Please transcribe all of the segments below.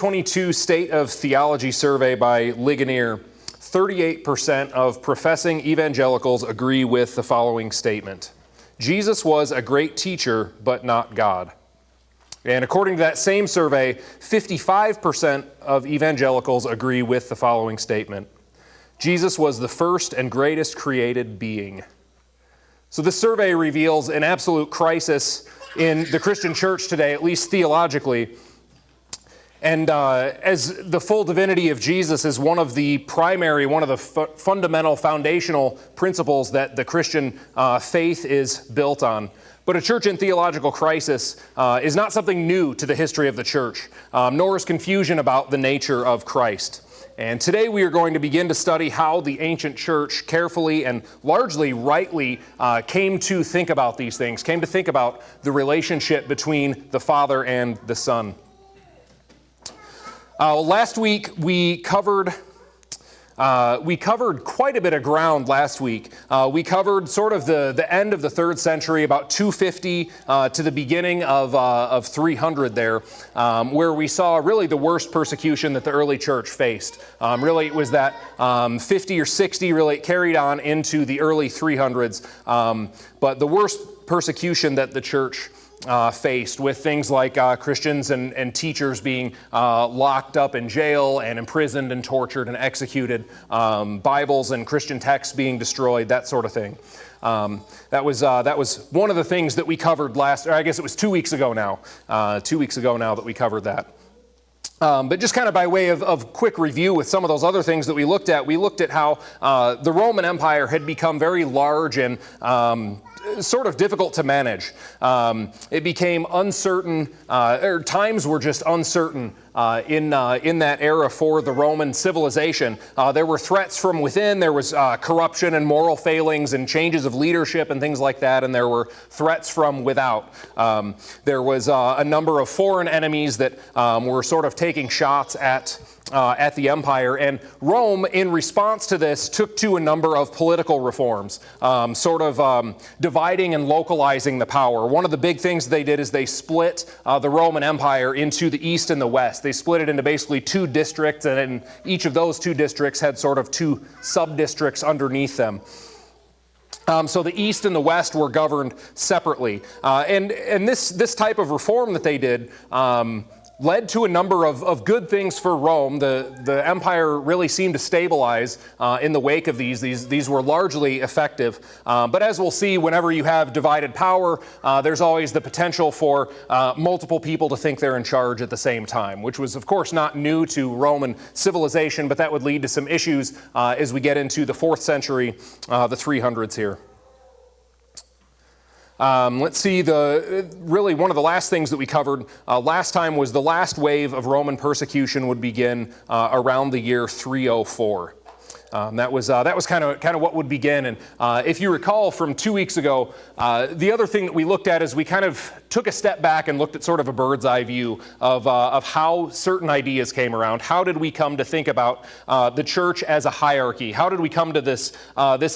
2022 State of Theology survey by Ligonier, 38% of professing evangelicals agree with the following statement: Jesus was a great teacher, but not God. And according to that same survey, 55% of evangelicals agree with the following statement: Jesus was the first and greatest created being. So this survey reveals an absolute crisis in the Christian church today, at least theologically. And as the full divinity of Jesus is one of the fundamental foundational principles that the Christian faith is built on. But a church in theological crisis is not something new to the history of the church, nor is confusion about the nature of Christ. And today we are going to begin to study how the ancient church carefully and largely rightly came to think about these things, came to think about the relationship between the Father and the Son. Last week we covered quite a bit of ground last week. We covered sort of the end of the 3rd century, about 250 to the beginning of 300 there, where we saw really the worst persecution that the early church faced. Really it was that 50 or 60 really carried on into the early 300s, but the worst persecution that the church faced, with things like Christians and teachers being locked up in jail and imprisoned and tortured and executed, Bibles and Christian texts being destroyed, that sort of thing. That was one of the things that we covered or I guess it was 2 weeks ago now. 2 weeks ago now that we covered that. But just kind of by way of quick review with some of those other things that we looked at how the Roman Empire had become very large and sort of difficult to manage. It became uncertain, or times were just uncertain in that era for the Roman civilization. There were threats from within, there was corruption and moral failings and changes of leadership and things like that, and there were threats from without. There was a number of foreign enemies that were sort of taking shots at the empire, and Rome, in response to this, took to a number of political reforms, dividing and localizing the power. One of the big things they did is they split the Roman Empire into the East and the West. They split it into basically 2 districts, and each of those 2 districts had sort of 2 sub-districts underneath them. So the East and the West were governed separately. And this type of reform that they did led to a number of good things for Rome. The empire really seemed to stabilize in the wake of these. These were largely effective. But as we'll see, whenever you have divided power, there's always the potential for multiple people to think they're in charge at the same time, which was, of course, not new to Roman civilization, but that would lead to some issues as we get into the 4th century, the 300s here. Let's see, really one of the last things that we covered last time was the last wave of Roman persecution would begin around the year 304. That was kind of what would begin. And if you recall from 2 weeks ago, the other thing that we looked at is we kind of took a step back and looked at sort of a bird's eye view of how certain ideas came around. How did we come to think about the church as a hierarchy? How did we come to this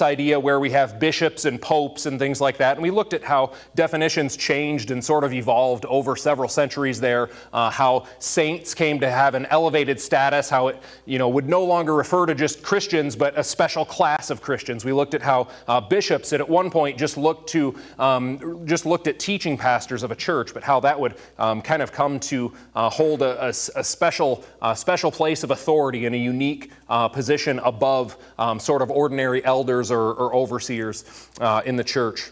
idea where we have bishops and popes and things like that? And we looked at how definitions changed and sort of evolved over several centuries there. How saints came to have an elevated status. How it would no longer refer to just Christians, but a special class of Christians. We looked at how bishops at one point just looked at teaching pastors of a church, but how that would kind of come to hold a special place of authority and a unique position above sort of ordinary elders or overseers in the church.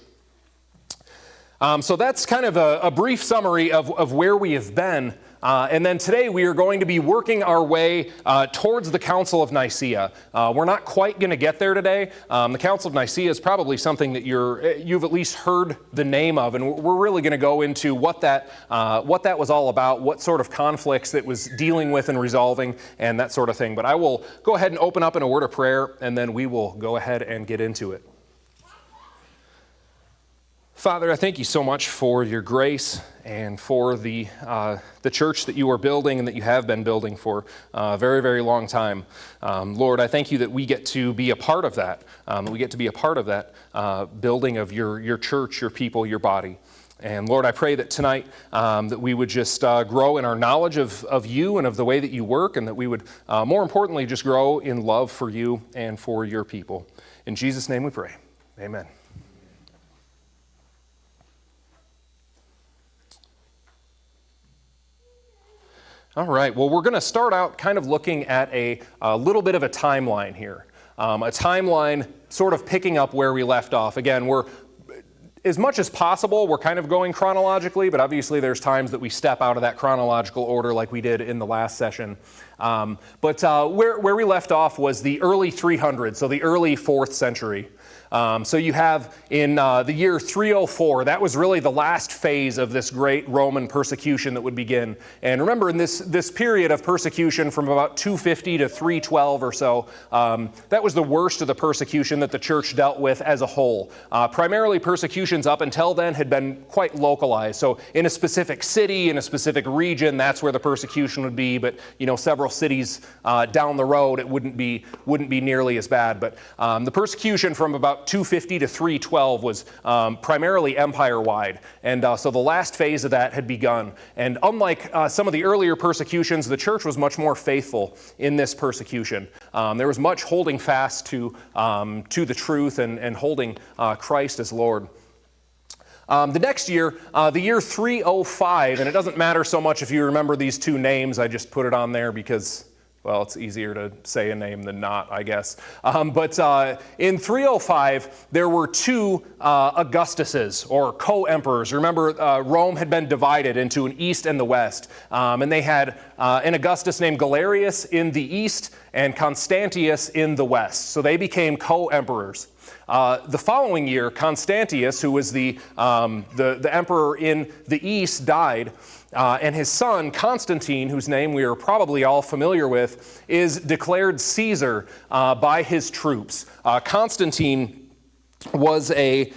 So that's kind of a brief summary of where we have been. And then today we are going to be working our way towards the Council of Nicaea. We're not quite going to get there today. The Council of Nicaea is probably something that you've at least heard the name of, and we're really going to go into what that was all about, what sort of conflicts it was dealing with and resolving, and that sort of thing. But I will go ahead and open up in a word of prayer, and then we will go ahead and get into it. Father, I thank you so much for your grace and for the church that you are building and that you have been building for a very, very long time. Lord, I thank you that we get to be a part of that. We get to be a part of that building of your church, your people, your body. And Lord, I pray that tonight that we would just grow in our knowledge of you and of the way that you work, and that we would, more importantly, just grow in love for you and for your people. In Jesus' name we pray. Amen. All right, well, we're going to start out kind of looking at a little bit of a timeline here. A timeline sort of picking up where we left off. Again, as much as possible, we're kind of going chronologically, but obviously there's times that we step out of that chronological order like we did in the last session. But where we left off was the early 300s, so the early 4th century. So you have in the year 304, that was really the last phase of this great Roman persecution that would begin. And remember, in this period of persecution from about 250 to 312 or so, that was the worst of the persecution that the church dealt with as a whole. Primarily persecutions up until then had been quite localized. So in a specific city, in a specific region, that's where the persecution would be. But several cities down the road, it wouldn't be nearly as bad. But the persecution from about 250 to 312 was primarily empire-wide, and so the last phase of that had begun. And unlike some of the earlier persecutions, the church was much more faithful in this persecution. There was much holding fast to the truth and holding Christ as Lord. The next year, the year 305, and it doesn't matter so much if you remember these two names, I just put it on there because, well, it's easier to say a name than not, I guess. But in 305, there were two Augustuses, or co-emperors. Remember, Rome had been divided into an east and the west. And they had an Augustus named Galerius in the east and Constantius in the west. So they became co-emperors. The following year, Constantius, who was the emperor in the east, died. And his son, Constantine, whose name we are probably all familiar with, is declared Caesar by his troops. Constantine was a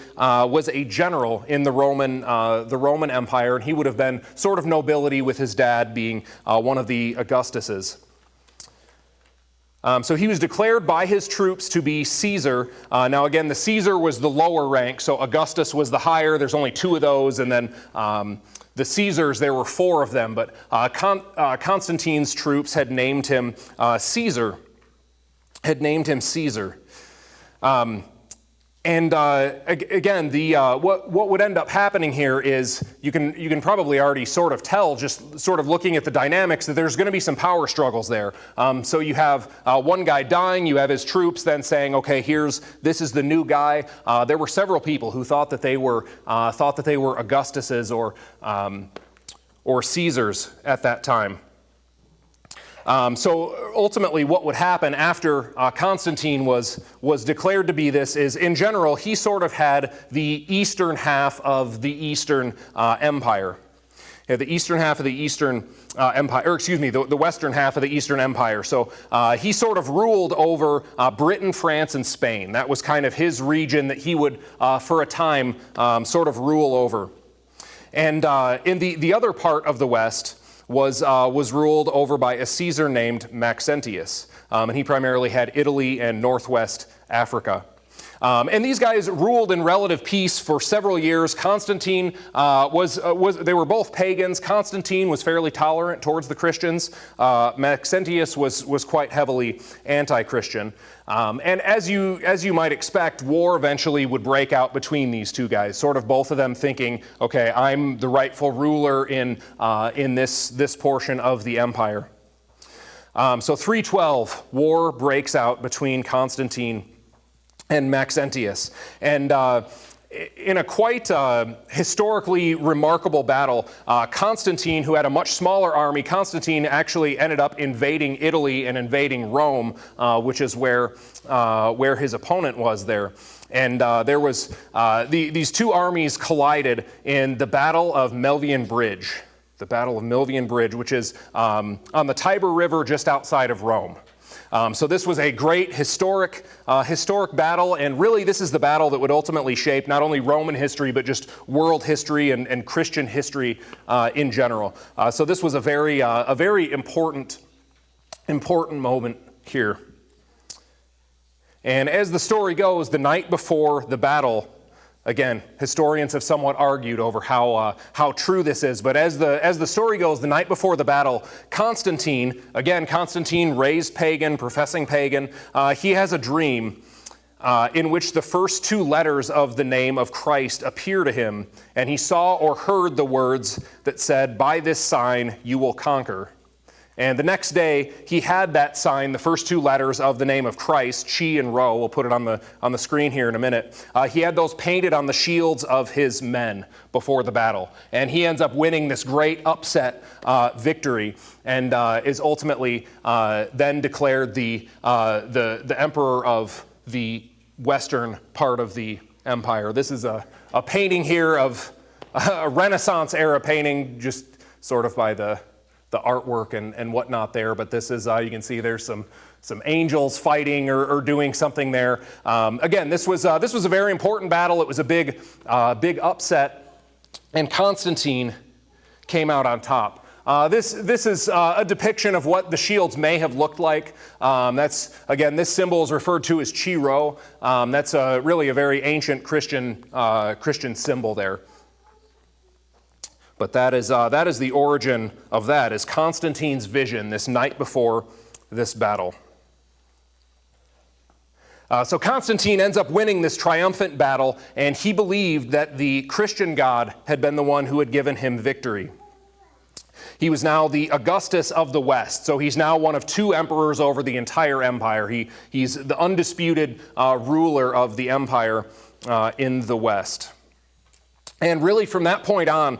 general in the Roman Empire, and he would have been sort of nobility, with his dad being one of the Augustuses. So he was declared by his troops to be Caesar. Now again, the Caesar was the lower rank, so Augustus was the higher. There's only two of those, and then the Caesars, there were four of them, but Constantine's troops had named him Caesar. Again, what would end up happening here is you can probably already sort of tell, just sort of looking at the dynamics, that there's going to be some power struggles there. So you have one guy dying, you have his troops then saying, okay, this is the new guy. There were several people who thought that they were Augustuses or Caesars at that time. So ultimately what would happen after Constantine was declared to be this is, in general, he sort of had the eastern half of the Eastern Empire. The eastern half of the Eastern Empire, or excuse me, the western half of the Eastern Empire. So he sort of ruled over Britain, France, and Spain. That was kind of his region that he would, for a time, sort of rule over. And in the other part of the West, was ruled over by a Caesar named Maxentius, and he primarily had Italy and northwest Africa. And these guys ruled in relative peace for several years. Constantine they were both pagans. Constantine was fairly tolerant towards the Christians. Maxentius was quite heavily anti-Christian. And as you might expect, war eventually would break out between these two guys, sort of both of them thinking, okay, I'm the rightful ruler in this portion of the empire. So 312, war breaks out between Constantine and Maxentius. And in a quite historically remarkable battle, Constantine, who had a much smaller army, Constantine actually ended up invading Italy and invading Rome, which is where his opponent was there. And there was these two armies collided in the Battle of Milvian Bridge. The Battle of Milvian Bridge, which is on the Tiber River just outside of Rome. So this was a great historic battle, and really this is the battle that would ultimately shape not only Roman history, but just world history and Christian history in general. So this was a very important moment here. And as the story goes, the night before the battle, Again, historians have somewhat argued over how true this is, but as the story goes, the night before the battle, Constantine raised pagan, professing pagan, he has a dream in which the first two letters of the name of Christ appear to him, and he saw or heard the words that said, "By this sign you will conquer." And the next day, he had that sign, the first two letters of the name of Christ, Chi and Rho. We'll put it on the screen here in a minute. He had those painted on the shields of his men before the battle. And he ends up winning this great upset victory, and is ultimately then declared the emperor of the western part of the empire. This is a painting here of a Renaissance era painting, just sort of by the artwork and whatnot there, but this is, you can see there's some angels fighting or doing something there. Again, this was a very important battle. It was a big upset, and Constantine came out on top. This is a depiction of what the shields may have looked like. This symbol is referred to as Chi Rho. That's really a very ancient Christian symbol there. But that is the origin of that, is Constantine's vision this night before this battle. So Constantine ends up winning this triumphant battle, and he believed that the Christian God had been the one who had given him victory. He was now the Augustus of the West, so he's now one of two emperors over the entire empire. He's the undisputed ruler of the empire in the West. And really from that point on,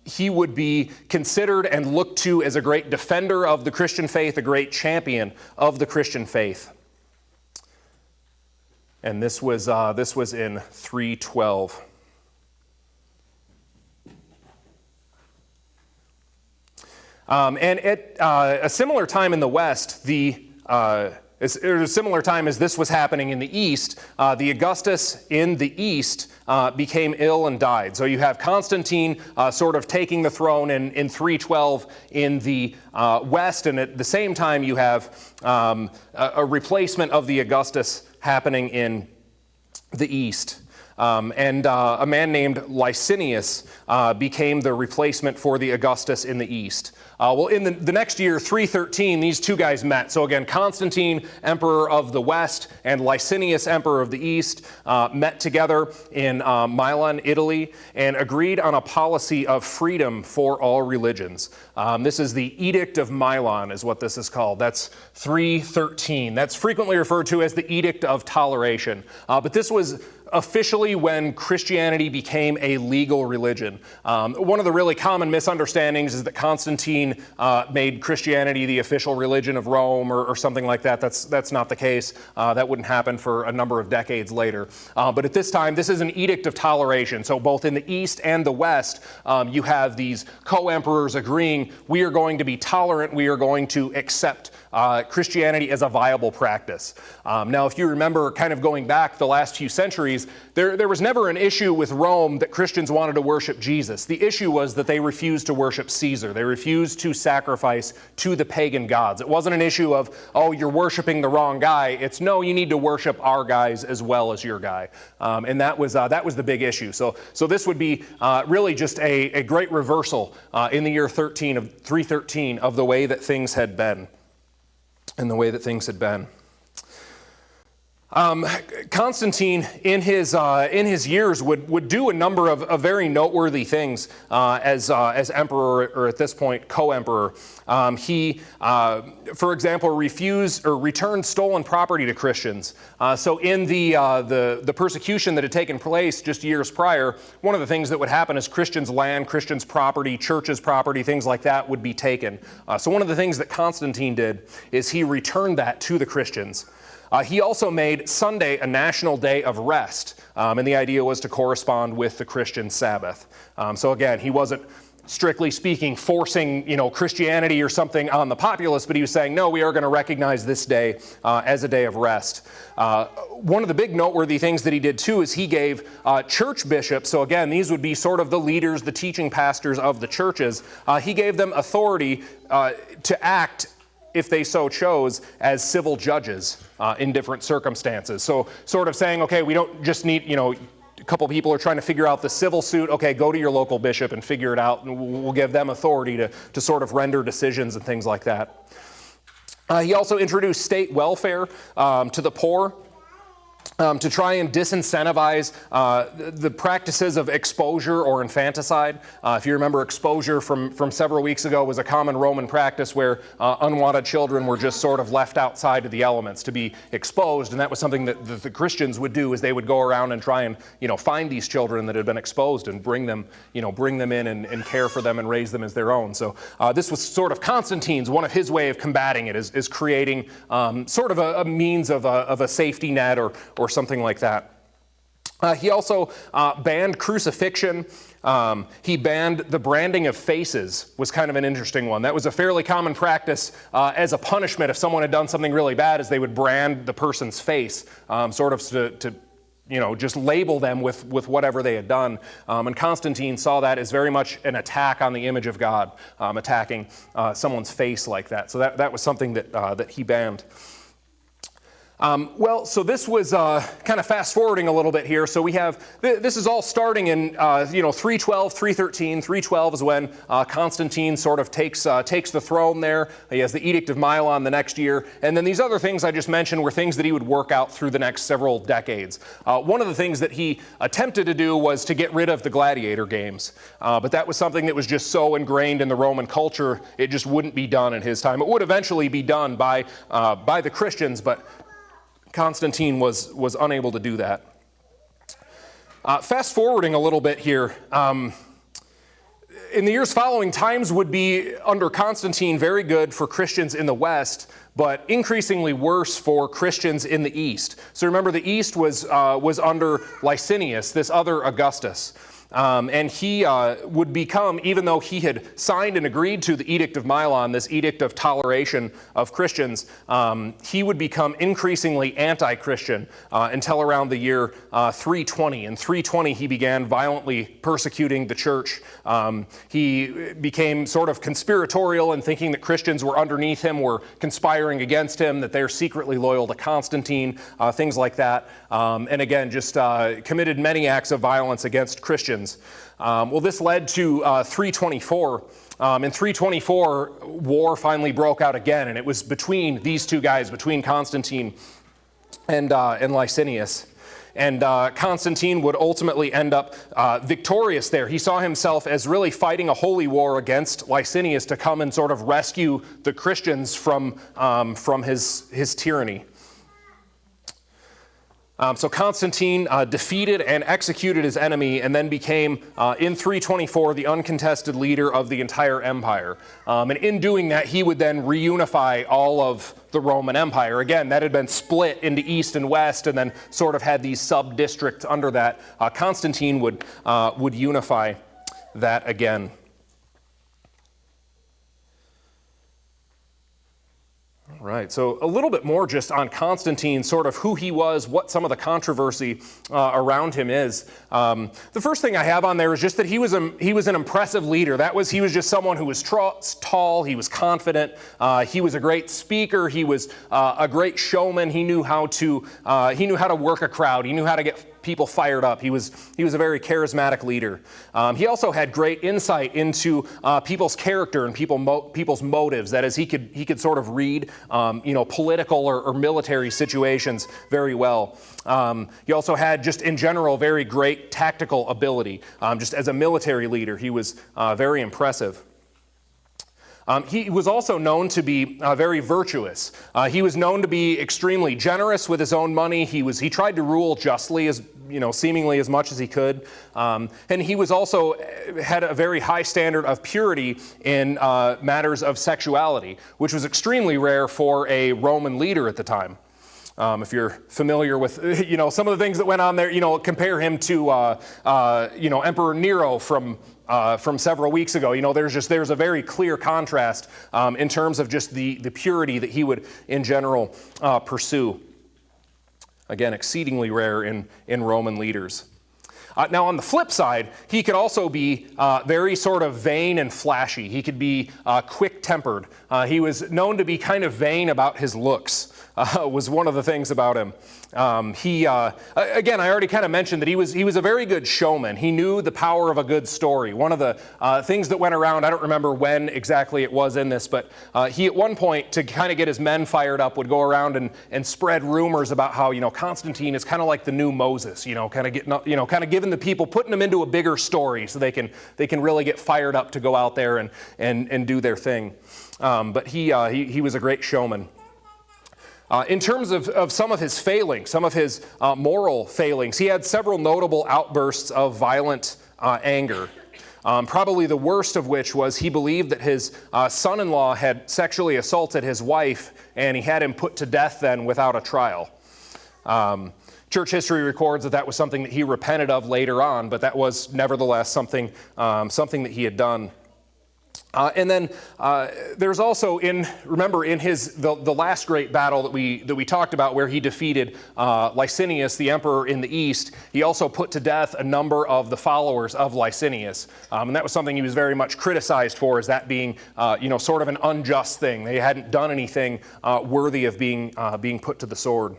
he would be considered and looked to as a great defender of the Christian faith, a great champion of the Christian faith. And this was in 312. And at a similar time in the West, at a similar time as this was happening in the East, the Augustus in the East became ill and died. So you have Constantine sort of taking the throne in 312 in the West, and at the same time you have a replacement of the Augustus happening in the East. And a man named Licinius became the replacement for the Augustus in the East. Well, in the next year, 313, these two guys met. So again, Constantine, emperor of the West, and Licinius, emperor of the East, met together in Milan, Italy, and agreed on a policy of freedom for all religions. This is the Edict of Milan, is what this is called. That's 313. That's frequently referred to as the Edict of Toleration. But this was officially when Christianity became a legal religion. One of the really common misunderstandings is that Constantine made Christianity the official religion of Rome or something like that. That's not the case. That wouldn't happen for a number of decades later. But at this time, this is an edict of toleration. So both in the East and the West, you have these co-emperors agreeing, we are going to be tolerant, we are going to accept Christianity as a viable practice. Now, if you remember kind of going back the last few centuries, there was never an issue with Rome that Christians wanted to worship Jesus. The issue was that they refused to worship Caesar. They refused to sacrifice to the pagan gods. It wasn't an issue of, oh, you're worshiping the wrong guy. It's, no, you need to worship our guys as well as your guy. And that was the big issue. So this would be really just a great reversal in the year 313 of the way that things had been. And the way that things had been. Constantine, in his years, would do a number of very noteworthy things as emperor, or at this point, co-emperor. He, for example, refused or returned stolen property to Christians. So in the persecution that had taken place just years prior, one of the things that would happen is Christians' land, Christians' property, churches' property, things like that would be taken. So one of the things that Constantine did is he returned that to the Christians. He also made Sunday a national day of rest, and the idea was to correspond with the Christian Sabbath. So again, he wasn't strictly speaking forcing, Christianity or something on the populace, but he was saying, no, we are going to recognize this day as a day of rest. One of the big noteworthy things that he did too is he gave church bishops, so again, these would be sort of the leaders, the teaching pastors of the churches, he gave them authority to act, if they so chose, as civil judges in different circumstances. So sort of saying, okay, we don't just need, couple people are trying to figure out the civil suit, okay, go to your local bishop and figure it out, and we'll give them authority to sort of render decisions and things like that. He also introduced state welfare to the poor. To try and disincentivize the practices of exposure or infanticide. If you remember, exposure from several weeks ago was a common Roman practice where unwanted children were just sort of left outside of the elements to be exposed, and that was something that the Christians would do, is they would go around and try and find these children that had been exposed and bring them in and care for them and raise them as their own. So this was sort of Constantine's, one of his way of combating it is creating sort of a means of a safety net or something like that. He also banned crucifixion. He banned the branding of faces, was kind of an interesting one. That was a fairly common practice as a punishment. If someone had done something really bad, is they would brand the person's face, sort of to just label them with whatever they had done. And Constantine saw that as very much an attack on the image of God, attacking someone's face like that. So that was something that he banned. So this was kind of fast forwarding a little bit here. So we have, this is all starting in 312, 313. 312 is when Constantine sort of takes the throne there. He has the Edict of Milan the next year. And then these other things I just mentioned were things that he would work out through the next several decades. One of the things that he attempted to do was to get rid of the gladiator games. But that was something that was just so ingrained in the Roman culture, it just wouldn't be done in his time. It would eventually be done by the Christians, but Constantine was unable to do that. Fast forwarding a little bit here, in the years following, times would be, under Constantine, very good for Christians in the West, but increasingly worse for Christians in the East. So remember, the East was under Licinius, this other Augustus. And he would become, even though he had signed and agreed to the Edict of Milan, this edict of toleration of Christians, he would become increasingly anti-Christian until around the year 320. In 320, he began violently persecuting the church. He became sort of conspiratorial in thinking that Christians were underneath him, were conspiring against him, that they're secretly loyal to Constantine, things like that. And again, just committed many acts of violence against Christians. This led to 324. In 324, war finally broke out again, and it was between these two guys, between Constantine and Licinius. And Constantine would ultimately end up victorious there. He saw himself as really fighting a holy war against Licinius to come and sort of rescue the Christians from his tyranny. So Constantine defeated and executed his enemy, and then became, in 324, the uncontested leader of the entire empire. And in doing that, he would then reunify all of the Roman Empire. Again, that had been split into East and West, and then sort of had these sub-districts under that. Constantine would unify that again. Right, so a little bit more just on Constantine, sort of who he was, what some of the controversy around him is. The first thing I have on there is just that he was an impressive leader. He was just someone who was tall, he was confident, he was a great speaker, he was a great showman. He knew how to work a crowd, he knew how to get people fired up. He was a very charismatic leader. He also had great insight into people's character and people's motives. That is, he could sort of read political or military situations very well. He also had, just in general, very great tactical ability. Just as a military leader, he was very impressive. He was also known to be very virtuous. He was known to be extremely generous with his own money. He tried to rule justly, seemingly as much as he could. And he was also had a very high standard of purity in matters of sexuality, which was extremely rare for a Roman leader at the time. If you're familiar with, some of the things that went on there, compare him to, Emperor Nero from several weeks ago. There's a very clear contrast in terms of just the purity that he would, in general, pursue. Again, exceedingly rare in Roman leaders. Now, on the flip side, he could also be very sort of vain and flashy. He could be quick-tempered. He was known to be kind of vain about his looks, was one of the things about him. Again, I already kind of mentioned that he was a very good showman. He knew the power of a good story. One of the things that went around, I don't remember when exactly it was in this, but he at one point, to kind of get his men fired up, would go around and spread rumors about how, Constantine is kind of like the new Moses, kind of giving the people, putting them into a bigger story so they can really get fired up to go out there and do their thing. But he was a great showman. In terms of some of his failings, some of his moral failings, he had several notable outbursts of violent anger. Probably the worst of which was he believed that his son-in-law had sexually assaulted his wife, and he had him put to death then without a trial. Church history records that was something that he repented of later on, but that was nevertheless something that he had done. And then there's also in his the last great battle that we talked about, where he defeated Licinius, the emperor in the east. He also put to death a number of the followers of Licinius, and that was something he was very much criticized for, as that being sort of an unjust thing. They hadn't done anything worthy of being put to the sword.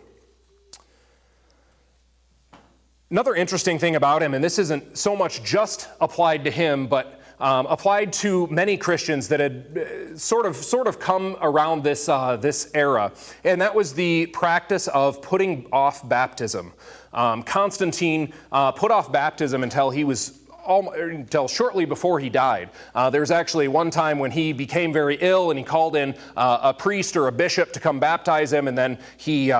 Another interesting thing about him, and this isn't so much just applied to him, but applied to many Christians that had sort of come around this era, and that was the practice of putting off baptism. Constantine put off baptism until shortly before he died. There's actually one time when he became very ill, and he called in a priest or a bishop to come baptize him, and then he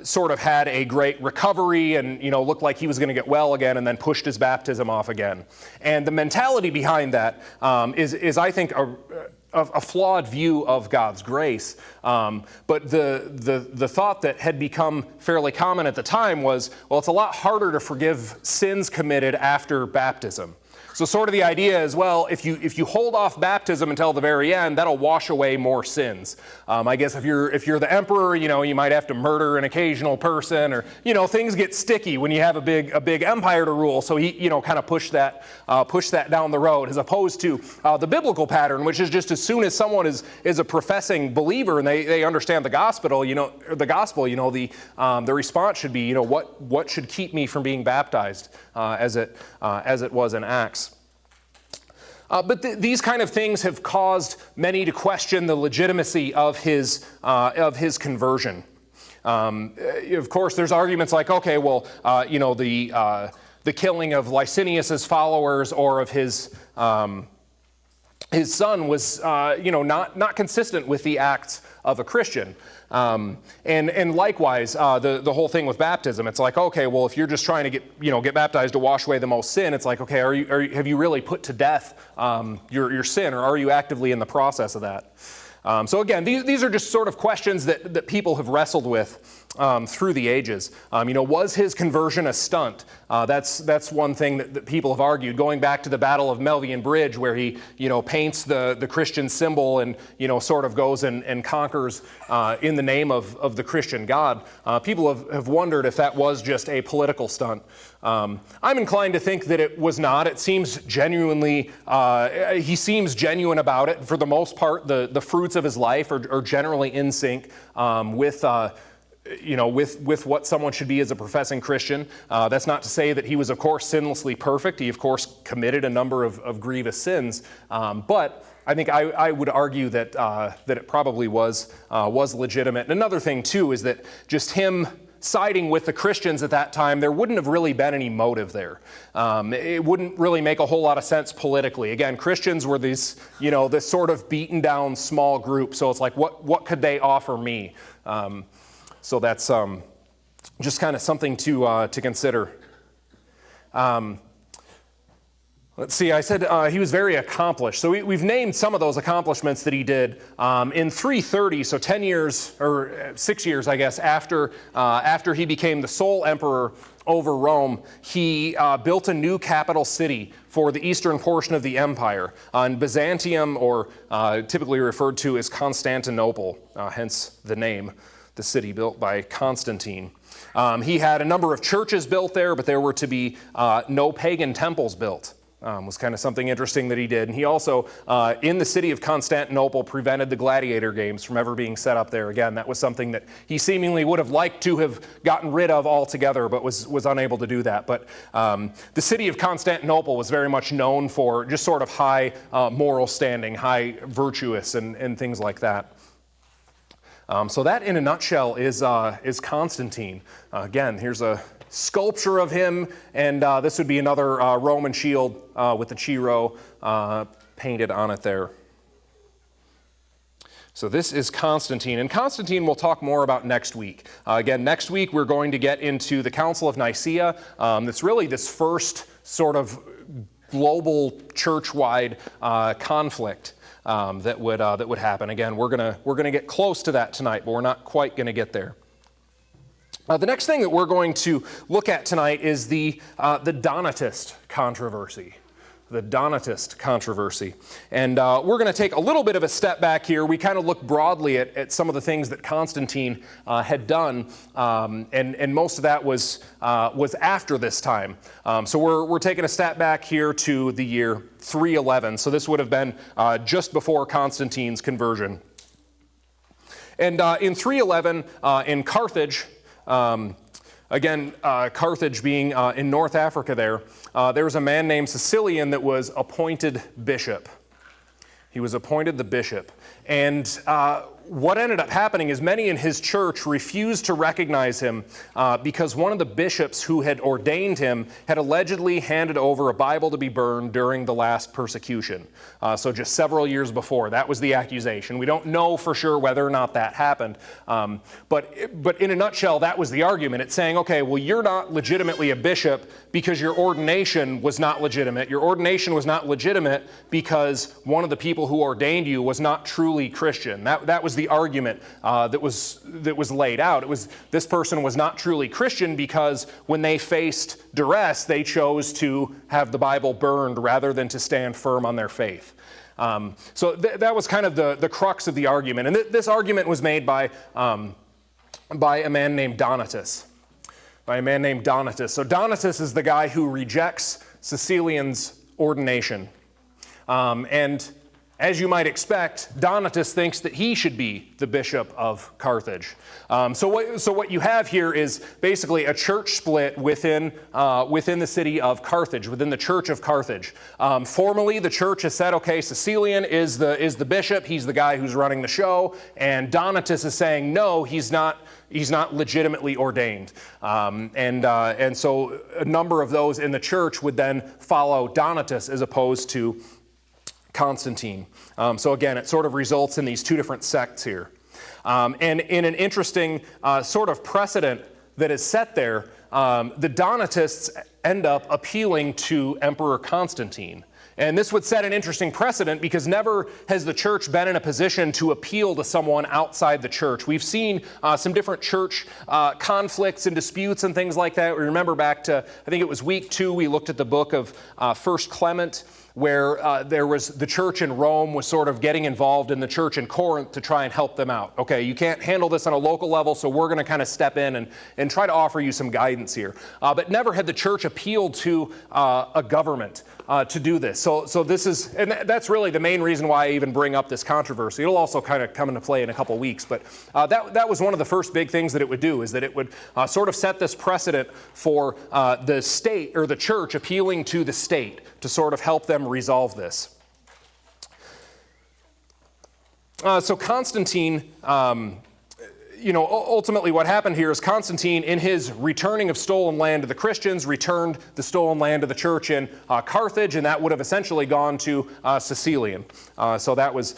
sort of had a great recovery and looked like he was going to get well again, and then pushed his baptism off again. And the mentality behind that is I think a flawed view of God's grace. But the thought that had become fairly common at the time was, well, it's a lot harder to forgive sins committed after baptism. So sort of the idea is, well, if you hold off baptism until the very end, that'll wash away more sins. I guess if you're the emperor, you might have to murder an occasional person, or things get sticky when you have a big empire to rule. So he kind of push that down the road, as opposed to the biblical pattern, which is just as soon as someone is a professing believer and they understand the gospel, the response should be, what should keep me from being baptized, as it was in Acts. But these kind of things have caused many to question the legitimacy of his conversion. Of course, there's arguments like, okay, well, the killing of Licinius's followers or of his son was, not consistent with the acts of a Christian. And likewise, the whole thing with baptism, it's like, okay, well, if you're just trying to get baptized to wash away the most sin, it's like, okay, have you really put to death your sin, or are you actively in the process of that? So again, these are just sort of questions that people have wrestled with through the ages. Was his conversion a stunt? That's one thing that people have argued, going back to the Battle of Melvian Bridge, where he paints the Christian symbol and sort of goes and conquers in the name of the Christian God. People have wondered if that was just a political stunt. I'm inclined to think that it was not. It seems genuinely, he seems genuine about it. For the most part, the fruits of his life are generally in sync with what someone should be as a professing Christian. That's not to say that he was, of course, sinlessly perfect. He, of course, committed a number of grievous sins. But I think I would argue that it probably was legitimate. And another thing, too, is that just him siding with the Christians at that time, there wouldn't have really been any motive there. It wouldn't really make a whole lot of sense politically. Again, Christians were this sort of beaten down small group. So it's like, what could they offer me? So that's just kind of something to consider. Let's see, I said he was very accomplished. So we've named some of those accomplishments that he did. In 330, so 10 years, or 6 years, I guess, after he became the sole emperor over Rome, he built a new capital city for the eastern portion of the empire, in Byzantium, or typically referred to as Constantinople, hence the name. the city built by Constantine. He had a number of churches built there, but there were to be no pagan temples built. Was kind of something interesting that he did. And he also, in the city of Constantinople, prevented the gladiator games from ever being set up there again. That was something that he seemingly would have liked to have gotten rid of altogether, but was unable to do that. But the city of Constantinople was very much known for just sort of high moral standing, high virtuous, and things like that. So that, in a nutshell, is Constantine. Again, here's a sculpture of him, and this would be another Roman shield with the Chiro painted on it there. So this is Constantine, and Constantine we'll talk more about next week. Again, next week we're going to get into the Council of Nicaea. That's really this first sort of global church-wide conflict that would happen. Again, we're gonna get close to that tonight, but we're not quite going to get there. The next thing that we're going to look at tonight is the Donatist controversy. The Donatist controversy. And we're going to take a little bit of a step back here. We kind of look broadly at some of the things that Constantine had done, and most of that was after this time. So we're taking a step back here to the year 311. So this would have been just before Constantine's conversion. And in 311, in Carthage, Carthage being in North Africa there was a man named Caecilian that was appointed bishop. He was appointed the bishop. And what ended up happening is many in his church refused to recognize him because one of the bishops who had ordained him had allegedly handed over a Bible to be burned during the last persecution. So just several years before, that was the accusation. We don't know for sure whether or not that happened. But in a nutshell, that was the argument. It's saying, okay, well, you're not legitimately a bishop because your ordination was not legitimate. Your ordination was not legitimate because one of the people who ordained you was not truly Christian. That was the argument that was laid out. It was this person was not truly Christian because when they faced duress, they chose to have the Bible burned rather than to stand firm on their faith. So that was kind of the crux of the argument. And this argument was made by a man named Donatus. So Donatus is the guy who rejects Caecilian's ordination. And as you might expect, Donatus thinks that he should be the bishop of Carthage. So what you have here is basically a church split within the city of Carthage, within the Church of Carthage. Formally, the church has said, okay, Caecilian is the bishop, he's the guy who's running the show, and Donatus is saying, no, he's not legitimately ordained. And so a number of those in the church would then follow Donatus as opposed to Constantine. So again, it sort of results in these two different sects here. And in an interesting sort of precedent that is set there, the Donatists end up appealing to Emperor Constantine. And this would set an interesting precedent because never has the church been in a position to appeal to someone outside the church. We've seen some different church conflicts and disputes and things like that. We remember back to, I think it was week 2, we looked at the book of 1 Clement, where there was the church in Rome was sort of getting involved in the church in Corinth to try and help them out. Okay, you can't handle this on a local level, so we're going to kind of step in and try to offer you some guidance here. But never had the church appealed to a government to do this. So this is, and that's really the main reason why I even bring up this controversy. It'll also kind of come into play in a couple weeks, but that was one of the first big things that it would do, is that it would sort of set this precedent for the state or the church appealing to the state to sort of help them resolve this. So Constantine, ultimately what happened here is Constantine, in his returning of stolen land to the Christians, returned the stolen land to the church in Carthage, and that would have essentially gone to Caecilian. So that was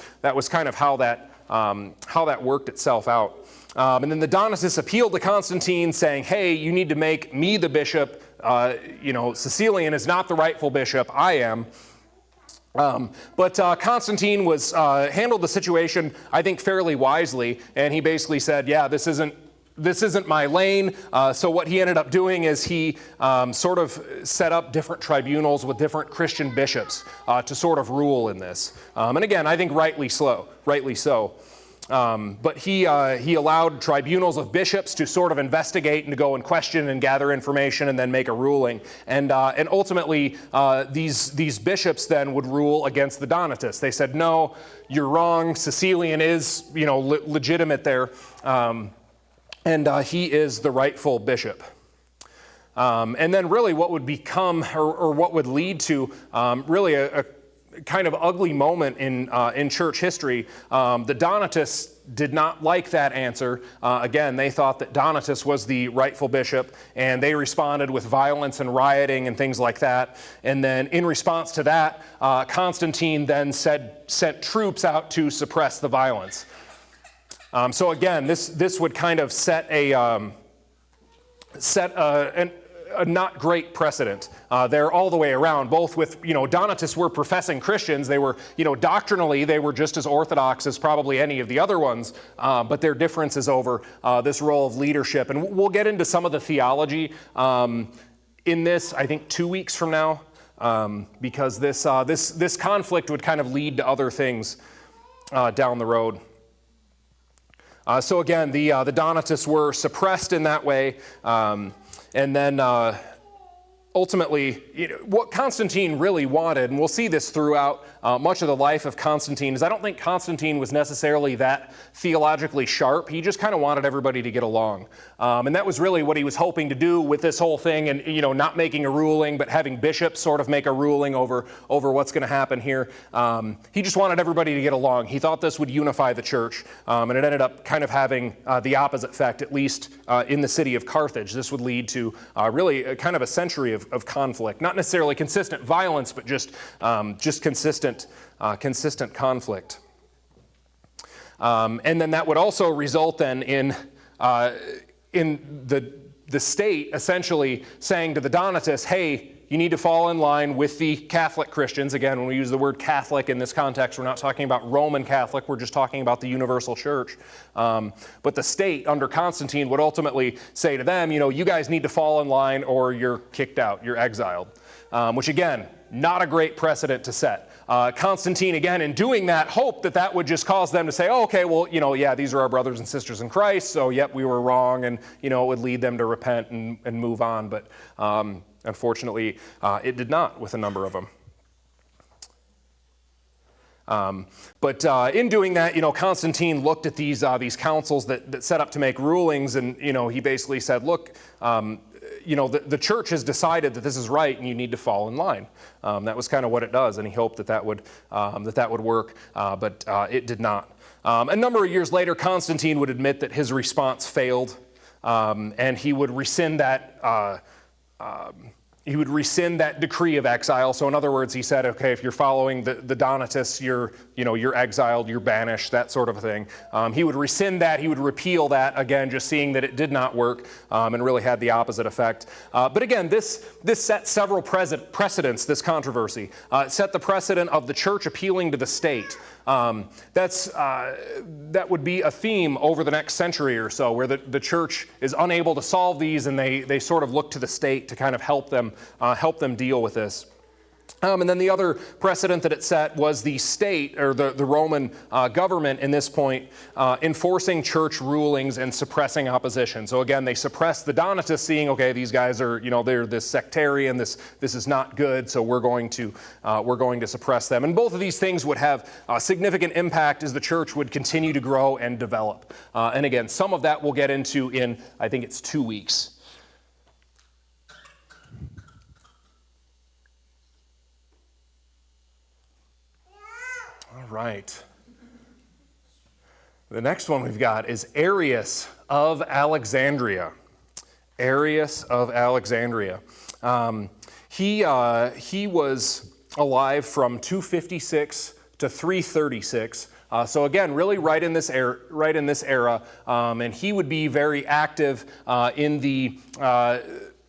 kind of how that worked itself out. And then the Donatists appealed to Constantine, saying, "Hey, you need to make me the bishop. Caecilian is not the rightful bishop. I am." But Constantine handled the situation, I think, fairly wisely, and he basically said, "Yeah, this isn't my lane." So what he ended up doing is he sort of set up different tribunals with different Christian bishops to sort of rule in this. And again, I think rightly so. But he allowed tribunals of bishops to sort of investigate and to go and question and gather information and then make a ruling. And ultimately, these bishops then would rule against the Donatists. They said, no, you're wrong. Cecilian is, legitimate there. And he is the rightful bishop. And then really what would become, or what would lead to really a kind of ugly moment in church history. The Donatists did not like that answer. Again, they thought that Donatus was the rightful bishop, and they responded with violence and rioting and things like that. And then in response to that, Constantine then sent troops out to suppress the violence. So again, this would kind of set a not great precedent there all the way around, both with, Donatists were professing Christians. They were, doctrinally, they were just as orthodox as probably any of the other ones, but their difference is over this role of leadership. And we'll get into some of the theology in this, I think, 2 weeks from now, because this conflict would kind of lead to other things down the road. So again, the Donatists were suppressed in that way. And then ultimately, what Constantine really wanted, and we'll see this throughout much of the life of Constantine, is I don't think Constantine was necessarily that theologically sharp. He just kind of wanted everybody to get along. And that was really what he was hoping to do with this whole thing, and not making a ruling, but having bishops sort of make a ruling over what's going to happen here. He just wanted everybody to get along. He thought this would unify the church, and it ended up kind of having the opposite effect, at least in the city of Carthage. This would lead to really kind of a century of conflict. Not necessarily consistent violence, but just consistent conflict. And then that would also result then in the state essentially saying to the Donatists, hey, you need to fall in line with the Catholic Christians. Again, when we use the word Catholic in this context, we're not talking about Roman Catholic, we're just talking about the universal church. But the state under Constantine would ultimately say to them, you guys need to fall in line or you're kicked out, you're exiled. Which again, not a great precedent to set. Constantine, again, in doing that, hoped that would just cause them to say, oh, okay, well, yeah, these are our brothers and sisters in Christ, so yep, we were wrong, and, it would lead them to repent and move on. But unfortunately, it did not with a number of them. But in doing that, Constantine looked at these councils that set up to make rulings, and, he basically said, look, the church has decided that this is right and you need to fall in line. That was kind of what it does, and he hoped that would work, but it did not. A number of years later, Constantine would admit that his response failed, and he would rescind that decree of exile. So in other words, he said, okay, if you're following the Donatists, you're exiled, you're banished, that sort of thing. He would rescind that, he would repeal that, again, just seeing that it did not work and really had the opposite effect. But again, this set several precedents, this controversy. It set the precedent of the church appealing to the state. That would be a theme over the next century or so, where the church is unable to solve these, and they sort of look to the state to kind of help them deal with this. And then the other precedent that it set was the state, or the Roman government in this point, enforcing church rulings and suppressing opposition. So again, they suppressed the Donatists, seeing, okay, these guys are, they're this sectarian, this is not good, so we're going to suppress them. And both of these things would have a significant impact as the church would continue to grow and develop. And again, some of that we'll get into in, I think it's 2 weeks. All right. The next one we've got is Arius of Alexandria. Arius of Alexandria. He was alive from 256 to 336. So again, really right in this era, and he would be very active in the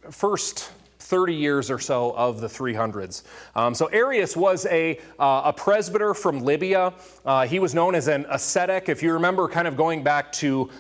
first 30 years or so of the 300s. So Arius was a presbyter from Libya. He was known as an ascetic. If you remember kind of going back to,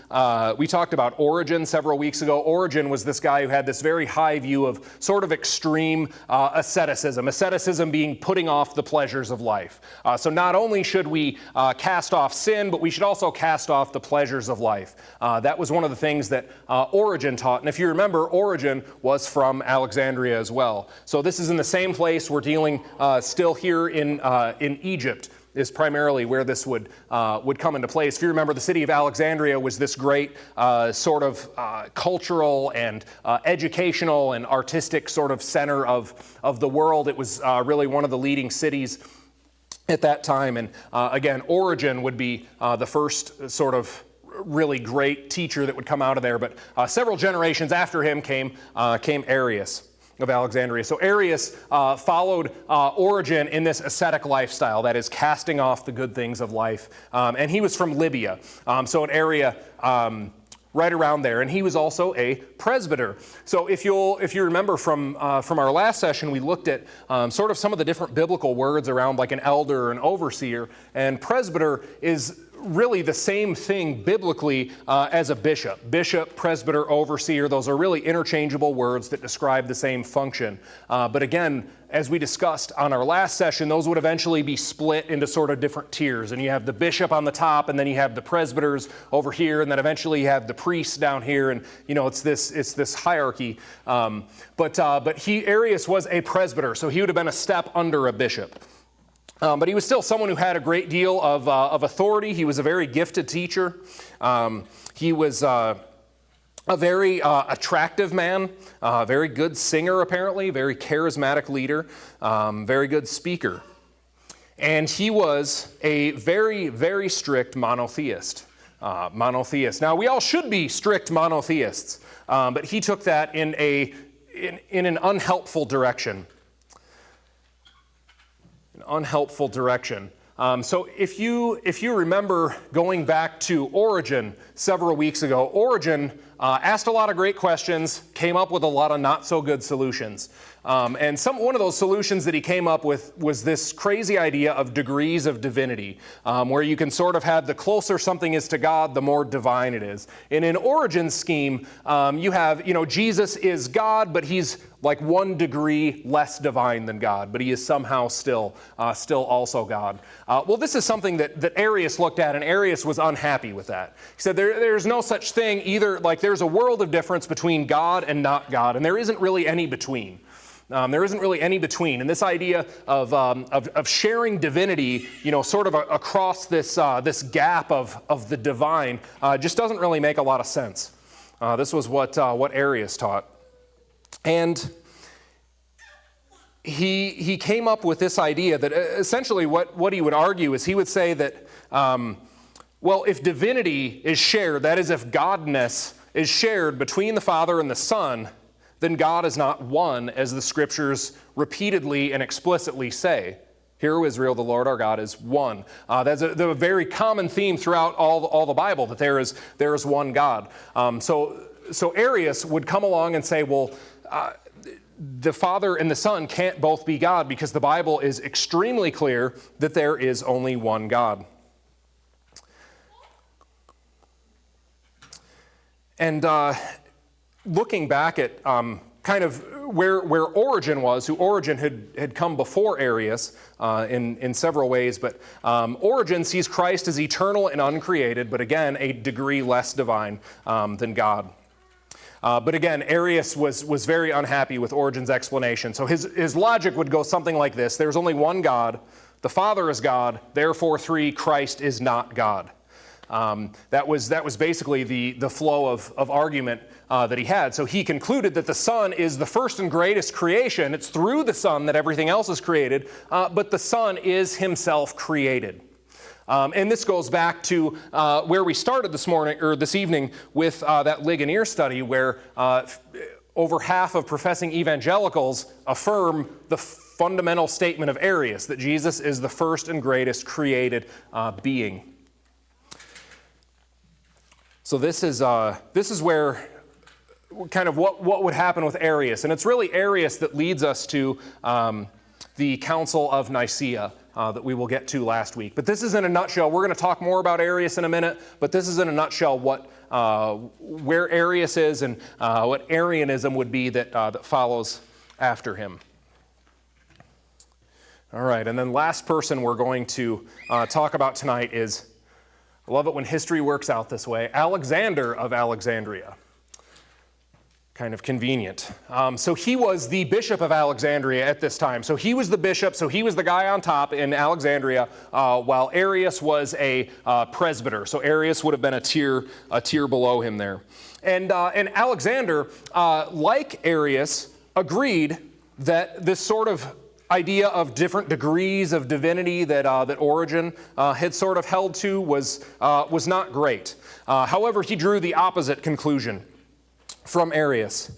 we talked about Origen several weeks ago. Origen was this guy who had this very high view of sort of extreme asceticism. Asceticism being putting off the pleasures of life. So not only should we cast off sin, but we should also cast off the pleasures of life. That was one of the things that Origen taught. And if you remember, Origen was from Alexandria as well. So this is in the same place. We're dealing still here in Egypt is primarily where this would come into place. If you remember, the city of Alexandria was this great sort of cultural and educational and artistic sort of center of the world. It was really one of the leading cities at that time. And again, Origen would be the first sort of really great teacher that would come out of there. But several generations after him came Arius of Alexandria. So Arius followed Origen in this ascetic lifestyle, that is casting off the good things of life. And he was from Libya, so an area right around there. And he was also a presbyter. So if you remember from our last session, we looked at sort of some of the different biblical words around like an elder or an overseer. And presbyter is really the same thing biblically as a bishop. Bishop, presbyter, overseer, those are really interchangeable words that describe the same function. But again, as we discussed on our last session, those would eventually be split into sort of different tiers. And you have the bishop on the top, and then you have the presbyters over here, and then eventually you have the priests down here, and you know it's this hierarchy. But Arius was a presbyter, so he would have been a step under a bishop. But he was still someone who had a great deal of authority. He was a very gifted teacher. He was a very attractive man, very good singer apparently, very charismatic leader, very good speaker. And he was a very, very strict monotheist. Now, we all should be strict monotheists, but he took that in an unhelpful direction. So if you remember going back to Origen several weeks ago, Origen asked a lot of great questions, came up with a lot of not so good solutions. And one of those solutions that he came up with was this crazy idea of degrees of divinity, where you can sort of have the closer something is to God, the more divine it is. And in Origen's scheme, you have, Jesus is God, but he's like 1 degree less divine than God, but he is somehow still also God. Well, this is something that Arius looked at, and Arius was unhappy with that. He said there's no such thing either, like there's a world of difference between God and not God, and there isn't really any between. There isn't really any between. And this idea of sharing divinity, sort of across this gap of the divine, just doesn't really make a lot of sense. This was what Arius taught. And he came up with this idea that essentially what he would argue is he would say that, if divinity is shared, that is, if godness is shared between the Father and the Son, then God is not one, as the Scriptures repeatedly and explicitly say. Hear, O Israel, the Lord our God is one. That's a very common theme throughout all the Bible, that there is one God. So Arius would come along and say, the Father and the Son can't both be God, because the Bible is extremely clear that there is only one God. And looking back at kind of where Origen was, who Origen had come before Arius in several ways, but Origen sees Christ as eternal and uncreated, but again, a degree less divine than God. But again, Arius was very unhappy with Origen's explanation. So his logic would go something like this: there's only one God, the Father is God, therefore Christ is not God. That was basically the flow of argument that he had. So he concluded that the Son is the first and greatest creation. It's through the Son that everything else is created, but the Son is himself created. And this goes back to where we started this evening with that Ligonier study, where over half of professing evangelicals affirm the fundamental statement of Arius, that Jesus is the first and greatest created being. So this is where kind of what would happen with Arius. And it's really Arius that leads us to the Council of Nicaea that we will get to last week. But this is in a nutshell. We're going to talk more about Arius in a minute, but this is in a nutshell where Arius is and what Arianism would be that follows after him. All right, and then last person we're going to talk about tonight is, I love it when history works out this way, Alexander of Alexandria. Kind of convenient. So he was the bishop of Alexandria at this time. So he was the bishop, so he was the guy on top in Alexandria, while Arius was a presbyter. So Arius would have been a tier below him there. And Alexander, like Arius, agreed that this sort of idea of different degrees of divinity that Origen had sort of held to was not great. However, he drew the opposite conclusion from Arius.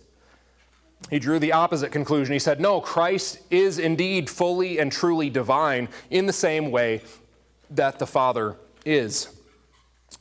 He drew the opposite conclusion. He said, no, Christ is indeed fully and truly divine in the same way that the Father is.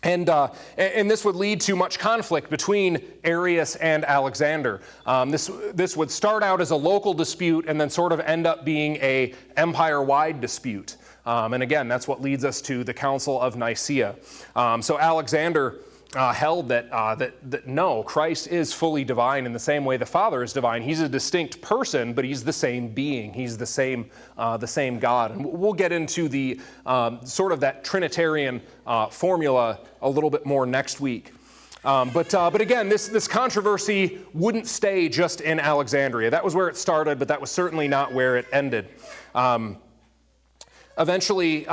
And this would lead to much conflict between Arius and Alexander. This would start out as a local dispute and then sort of end up being an empire-wide dispute. And again, that's what leads us to the Council of Nicaea. So Alexander held that no, Christ is fully divine in the same way the Father is divine. He's a distinct person, but he's the same being. He's the same God. And we'll get into the sort of that Trinitarian formula a little bit more next week. But again, this controversy wouldn't stay just in Alexandria. That was where it started, but that was certainly not where it ended. Eventually,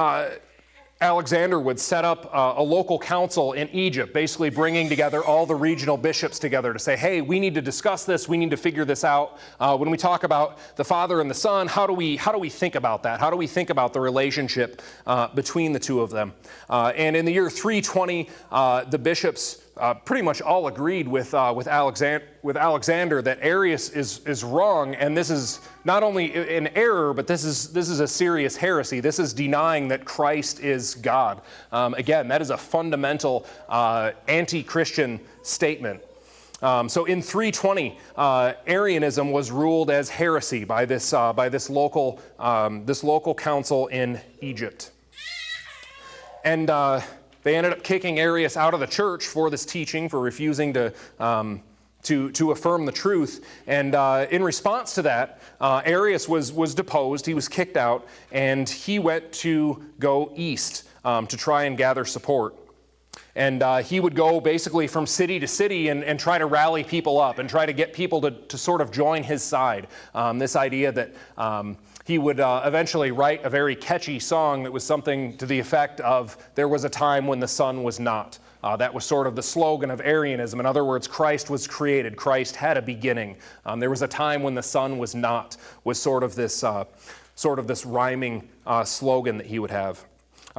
Alexander would set up a local council in Egypt, basically bringing together all the regional bishops together to say, hey, we need to discuss this, we need to figure this out. When we talk about the Father and the Son, how do we think about that? How do we think about the relationship between the two of them? And in the year 320, the bishops pretty much all agreed with Alexander that Arius is wrong, and this is not only an error, but this is a serious heresy. This is denying that Christ is God. Again, that is a fundamental anti-Christian statement. So in 320, Arianism was ruled as heresy by this local council in Egypt, and they ended up kicking Arius out of the church for this teaching, for refusing to affirm the truth. And in response to that, Arius was deposed, he was kicked out, and he went to go east to try and gather support. And he would go basically from city to city and try to rally people up and try to get people to sort of join his side. This idea that he would eventually write a very catchy song that was something to the effect of, there was a time when the sun was not. That was sort of the slogan of Arianism. In other words, Christ was created. Christ had a beginning. There was a time when the sun was not, was sort of this rhyming slogan that he would have.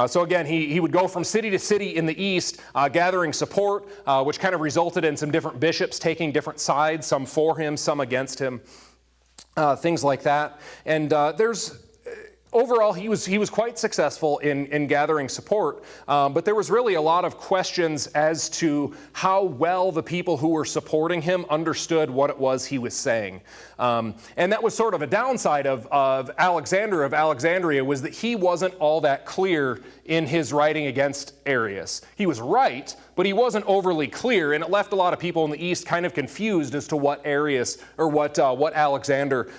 So again, he would go from city to city in the east, gathering support, which kind of resulted in some different bishops taking different sides, some for him, some against him, things like that. And overall, he was quite successful in gathering support, but there was really a lot of questions as to how well the people who were supporting him understood what it was he was saying. And that was sort of a downside of Alexander of Alexandria, was that he wasn't all that clear in his writing against Arius. He was right, but he wasn't overly clear, and it left a lot of people in the East kind of confused as to what Arius or what Alexander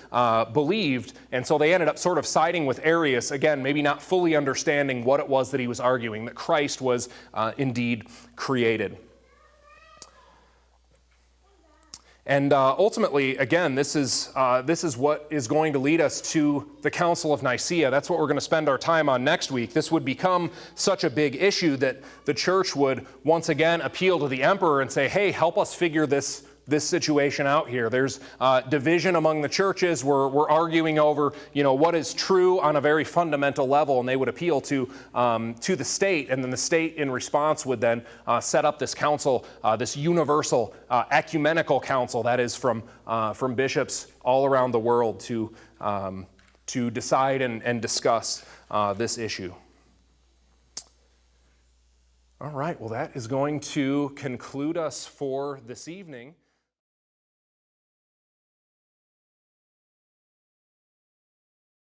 believed, and so they ended up sort of siding with Arius, again, maybe not fully understanding what it was that he was arguing, that Christ was indeed created. And ultimately, again, this is what is going to lead us to the Council of Nicaea. That's what we're going to spend our time on next week. This would become such a big issue that the church would once again appeal to the emperor and say, hey, help us figure this situation out here. There's division among the churches. We're arguing over, what is true on a very fundamental level, and they would appeal to the state, and then the state in response would then set up this council, this universal ecumenical council that is from bishops all around the world to decide and discuss this issue. All right, well, that is going to conclude us for this evening.